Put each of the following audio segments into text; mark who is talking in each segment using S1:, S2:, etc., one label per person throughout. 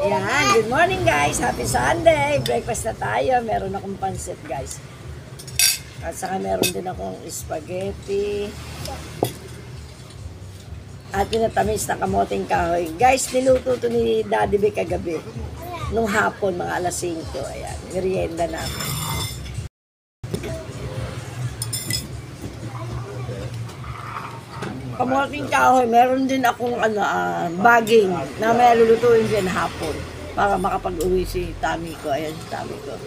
S1: Ayan, good morning guys. Happy Sunday. Breakfast na tayo. Meron akong pansit guys. At saka meron din akong spaghetti. At pinatamis na kamoting kahoy. Guys, niluto to ni Daddy B kagabi. Nung hapon, mga alas 5. Ayan, merienda namin. Kamoting kahoy, meron din akong bagging na may lulutuin din hapon para makapag-uwi si Tami ko. Ayan si Tami ko.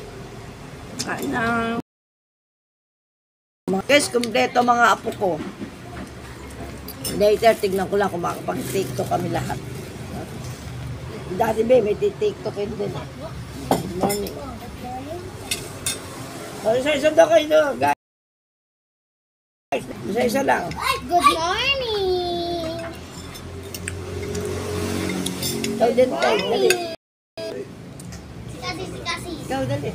S1: Kain na. Guys, kumpleto mga apo ko. Later, tignan ko lang kung makapag-tiktok kami lahat. Dati ba, may tiktokin din. Good morning. Isa-isa daw kayo, guys. Isa-isa lang.
S2: Good morning!
S1: Ikaw din tayo, dali.
S2: Si Kasi.
S1: Ikaw, dali.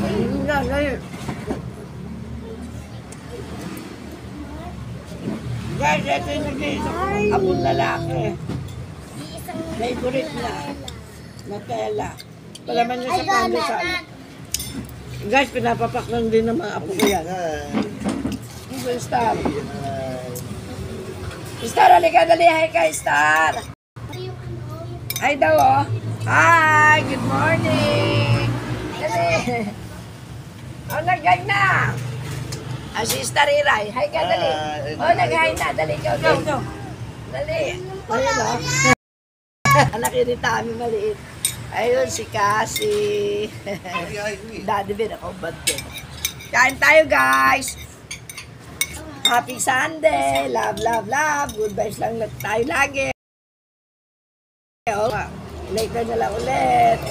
S1: Ayun na, ngayon. Guys, ito yung nag-iisang abong lalaki. Favorite na. Nutella. Palaman niya sa pandesal. Guys, pinapapak lang din ng mga apo ko yan. Ito yung Star. Star, halika, dali. Hi ka, Star. Hi daw, oh. Hi, good morning. Dali. Oh, nag-hi na. Si Star Iray. Hi ka, dali. Oh, nag-hi na. Dali, go. Dali. Ayun, oh. Anak yun ni Tami, maliit. Ayun, si Cassie. Daddy bin, ako bad din. Kain tayo, guys. Happy Sunday. Love, love, love. Good vibes lang tayo lagi. Oh, later na lang ulit.